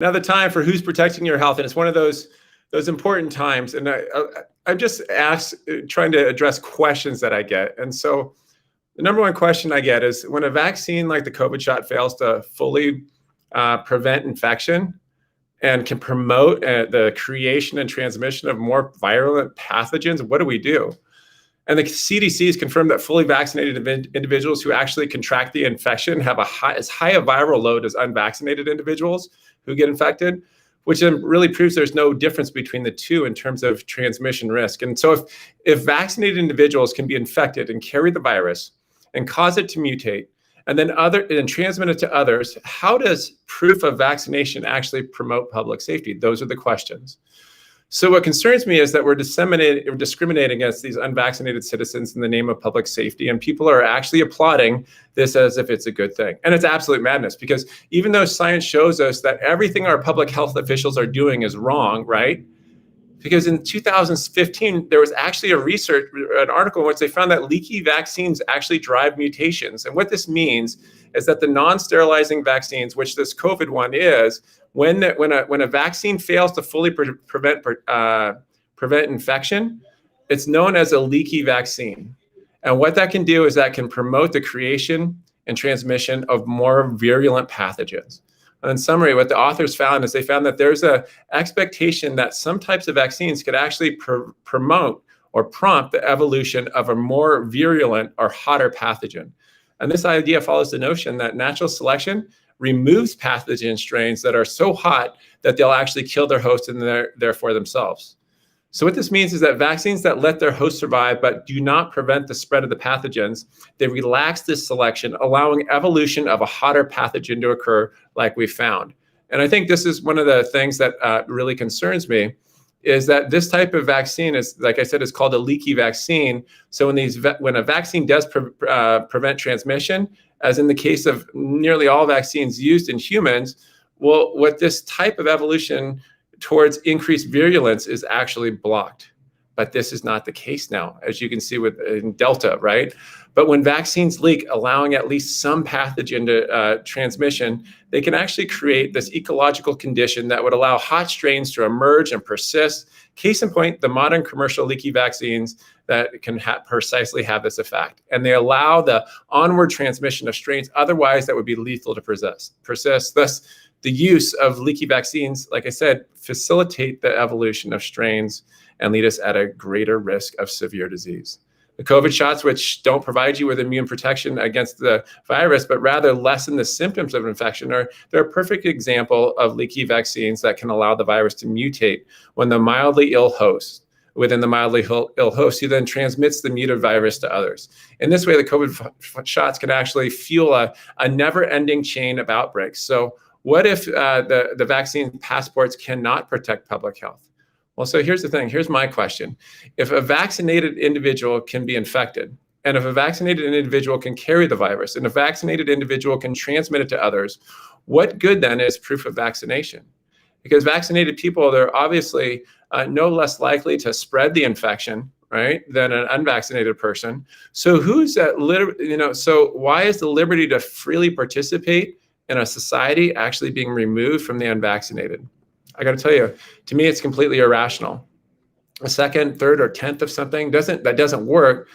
Now the time for who's protecting your health, and it's one of those important times. And I'm just trying to address questions that I get. And so the number one question I get is, when a vaccine like the COVID shot fails to fully prevent infection and can promote the creation and transmission of more virulent pathogens, what do we do? And the CDC has confirmed that fully vaccinated individuals who actually contract the infection have as high a viral load as unvaccinated individuals who get infected, which then really proves there's no difference between the two in terms of transmission risk. And so if vaccinated individuals can be infected and carry the virus and cause it to mutate and then transmit it to others, how does proof of vaccination actually promote public safety? Those are the questions. So what concerns me is that we're discriminating against these unvaccinated citizens in the name of public safety, and people are actually applauding this as if it's a good thing. And it's absolute madness, because even though science shows us that everything our public health officials are doing is wrong, right? Because in 2015, there was actually an article in which they found that leaky vaccines actually drive mutations. And what this means is that the non-sterilizing vaccines, which this COVID one is, when a vaccine fails to fully prevent infection, it's known as a leaky vaccine. And what that can do is that can promote the creation and transmission of more virulent pathogens. And in summary, what the authors found is they found that there's an expectation that some types of vaccines could actually promote or prompt the evolution of a more virulent or hotter pathogen. And this idea follows the notion that natural selection removes pathogen strains that are so hot that they'll actually kill their host and therefore themselves. So what this means is that vaccines that let their host survive but do not prevent the spread of the pathogens, they relax this selection, allowing evolution of a hotter pathogen to occur like we found. And I think this is one of the things that really concerns me, is that this type of vaccine is, like I said, is called a leaky vaccine. So when a vaccine does prevent transmission, as in the case of nearly all vaccines used in humans, well, what this type of evolution towards increased virulence is actually blocked. But this is not the case now, as you can see in Delta, right? But when vaccines leak, allowing at least some pathogen to transmission, they can actually create this ecological condition that would allow hot strains to emerge and persist. Case in point, the modern commercial leaky vaccines that can precisely have this effect. And they allow the onward transmission of strains otherwise that would be lethal to persist. Thus, the use of leaky vaccines, like I said, facilitate the evolution of strains and lead us at a greater risk of severe disease. The COVID shots, which don't provide you with immune protection against the virus, but rather lessen the symptoms of infection, they're a perfect example of leaky vaccines that can allow the virus to mutate when the mildly ill host, within the mildly ill host, who then transmits the muted virus to others. In this way, the COVID shots can actually fuel a never-ending chain of outbreaks. So what if the vaccine passports cannot protect public health? Well, so here's the thing. Here's my question. If a vaccinated individual can be infected, and if a vaccinated individual can carry the virus, and a vaccinated individual can transmit it to others, what good then is proof of vaccination? Because vaccinated people, they're obviously no less likely to spread the infection, right, than an unvaccinated person. So so why is the liberty to freely participate in a society actually being removed from the unvaccinated? I got to tell you, to me, it's completely irrational. A second, third, or tenth of something that doesn't work,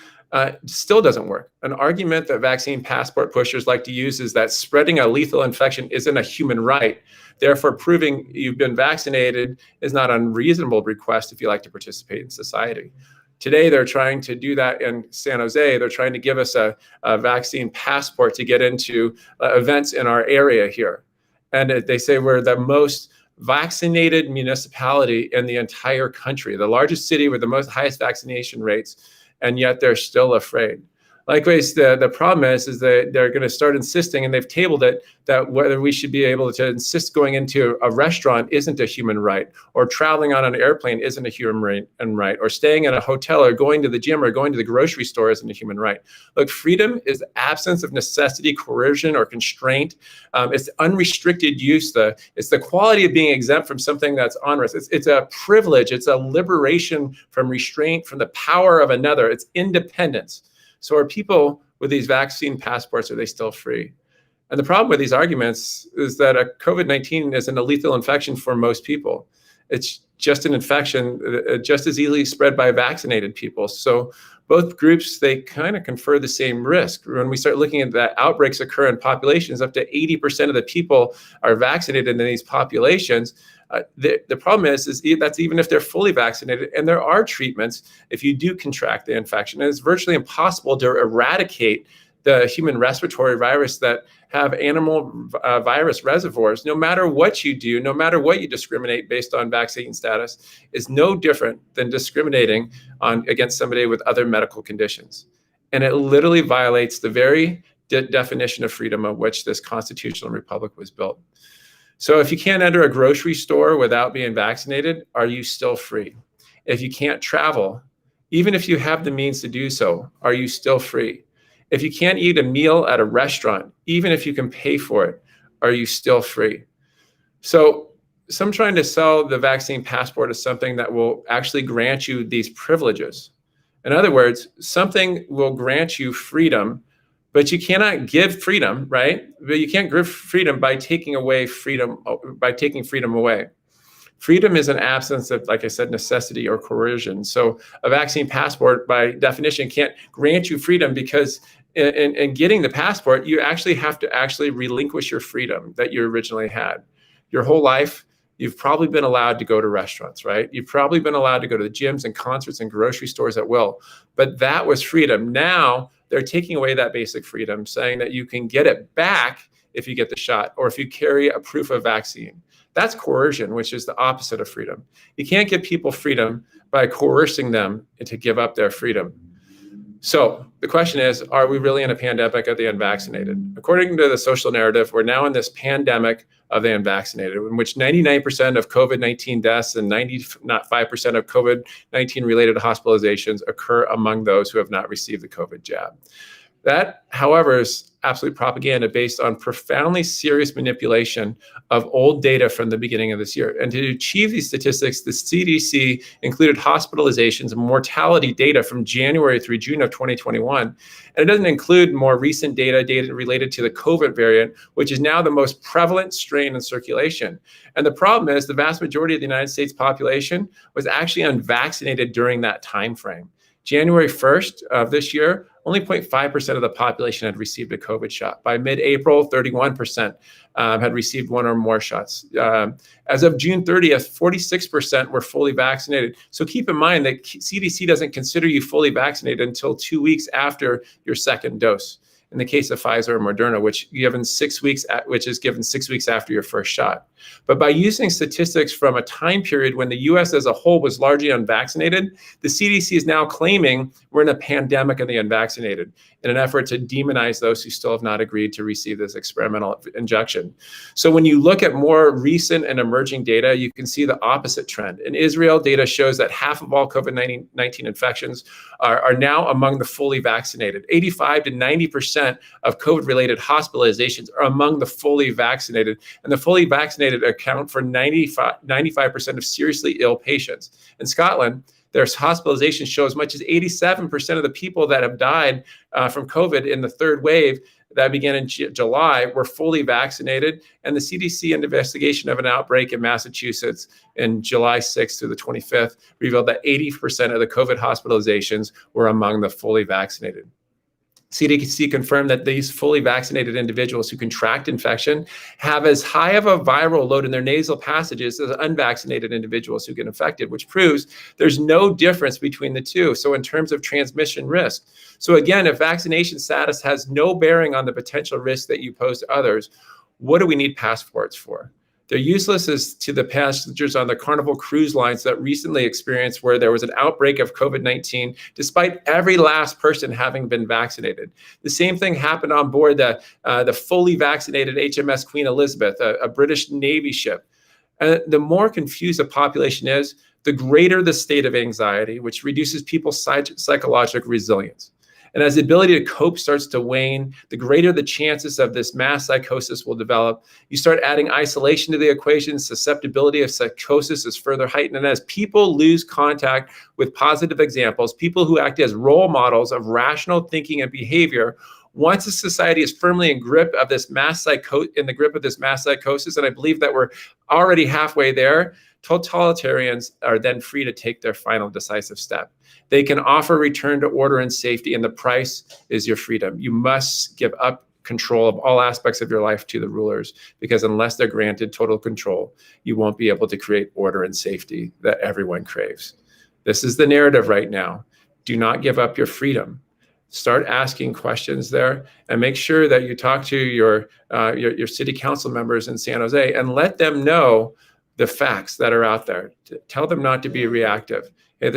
still doesn't work. An argument that vaccine passport pushers like to use is that spreading a lethal infection isn't a human right. Therefore, proving you've been vaccinated is not an unreasonable request if you like to participate in society. Today, they're trying to do that in San Jose. They're trying to give us a vaccine passport to get into events in our area here. And they say we're the most vaccinated municipality in the entire country, the largest city with the highest vaccination rates, and yet they're still afraid. Likewise, the problem is that they're going to start insisting, and they've tabled it, that whether we should be able to insist going into a restaurant isn't a human right, or traveling on an airplane isn't a human right, or staying in a hotel or going to the gym or going to the grocery store isn't a human right. Look, freedom is the absence of necessity, coercion, or constraint. It's unrestricted use. It's the quality of being exempt from something that's onerous. It's a privilege. It's a liberation from restraint, from the power of another. It's independence. So are people with these vaccine passports, are they still free? And the problem with these arguments is that a COVID-19 isn't a lethal infection for most people. It's just an infection just as easily spread by vaccinated people. So both groups, they kind of confer the same risk. When we start looking at that, outbreaks occur in populations, up to 80% of the people are vaccinated in these populations. The problem is that's even if they're fully vaccinated, and there are treatments if you do contract the infection. And it's virtually impossible to eradicate the human respiratory virus that have animal virus reservoirs. No matter what you do, no matter what you discriminate based on vaccine status, is no different than discriminating against somebody with other medical conditions. And it literally violates the very definition of freedom of which this constitutional republic was built. So if you can't enter a grocery store without being vaccinated, are you still free? If you can't travel, even if you have the means to do so, are you still free? If you can't eat a meal at a restaurant, even if you can pay for it, are you still free? So some trying to sell the vaccine passport as something that will actually grant you these privileges. In other words, something will grant you freedom, but you cannot give freedom, right? But you can't give freedom by taking away freedom, by taking freedom away. Freedom is an absence of, like I said, necessity or coercion. So a vaccine passport, by definition, can't grant you freedom because in getting the passport, you actually have to actually relinquish your freedom that you originally had. Your whole life, you've probably been allowed to go to restaurants, right? You've probably been allowed to go to the gyms and concerts and grocery stores at will. But that was freedom. Now they're taking away that basic freedom, saying that you can get it back if you get the shot or if you carry a proof of vaccine. That's coercion, which is the opposite of freedom. You can't give people freedom by coercing them to give up their freedom. So the question is, are we really in a pandemic of the unvaccinated? According to the social narrative, we're now in this pandemic of the unvaccinated, in which 99% of COVID-19 deaths and 95% of COVID-19 related hospitalizations occur among those who have not received the COVID jab. That, however, is absolute propaganda based on profoundly serious manipulation of old data from the beginning of this year. And to achieve these statistics, the CDC included hospitalizations and mortality data from January through June of 2021. And it doesn't include more recent data related to the COVID variant, which is now the most prevalent strain in circulation. And the problem is the vast majority of the United States population was actually unvaccinated during that time frame. January 1st of this year, only 0.5% of the population had received a COVID shot. By mid-April, 31% had received one or more shots. As of June 30th, 46% were fully vaccinated. So keep in mind that CDC doesn't consider you fully vaccinated until 2 weeks after your second dose. In the case of Pfizer or Moderna, which is given 6 weeks after your first shot. But by using statistics from a time period when the US as a whole was largely unvaccinated, the CDC is now claiming we're in a pandemic of the unvaccinated in an effort to demonize those who still have not agreed to receive this experimental injection. So when you look at more recent and emerging data, you can see the opposite trend. In Israel, data shows that half of all COVID-19 infections are now among the fully vaccinated. 85 to 90% of COVID-related hospitalizations are among the fully vaccinated, and the fully vaccinated account for 95% of seriously ill patients. In Scotland, their hospitalizations show as much as 87% of the people that have died from COVID in the third wave that began in July were fully vaccinated. And the CDC investigation of an outbreak in Massachusetts in July 6th through the 25th revealed that 80% of the COVID hospitalizations were among the fully vaccinated. CDC confirmed that these fully vaccinated individuals who contract infection have as high of a viral load in their nasal passages as unvaccinated individuals who get infected, which proves there's no difference between the two. So in terms of transmission risk. So again, if vaccination status has no bearing on the potential risk that you pose to others, what do we need passports for? They're useless as to the passengers on the Carnival cruise lines that recently experienced where there was an outbreak of COVID-19, despite every last person having been vaccinated. The same thing happened on board the fully vaccinated HMS Queen Elizabeth, a British Navy ship. The more confused the population is, the greater the state of anxiety, which reduces people's psychological resilience. And as the ability to cope starts to wane, the greater the chances of this mass psychosis will develop. You start adding isolation to the equation, susceptibility of psychosis is further heightened. And as people lose contact with positive examples, people who act as role models of rational thinking and behavior, Once a society is firmly in grip of this mass psychosis, and I believe that we're already halfway there, totalitarians are then free to take their final decisive step. They can offer return to order and safety, and the price is your freedom. You must give up control of all aspects of your life to the rulers, because unless they're granted total control, you won't be able to create order and safety that everyone craves. This is the narrative right now. Do not give up your freedom. Start asking questions there, and make sure that you talk to your city council members in San Jose and let them know the facts that are out there. Tell them not to be reactive.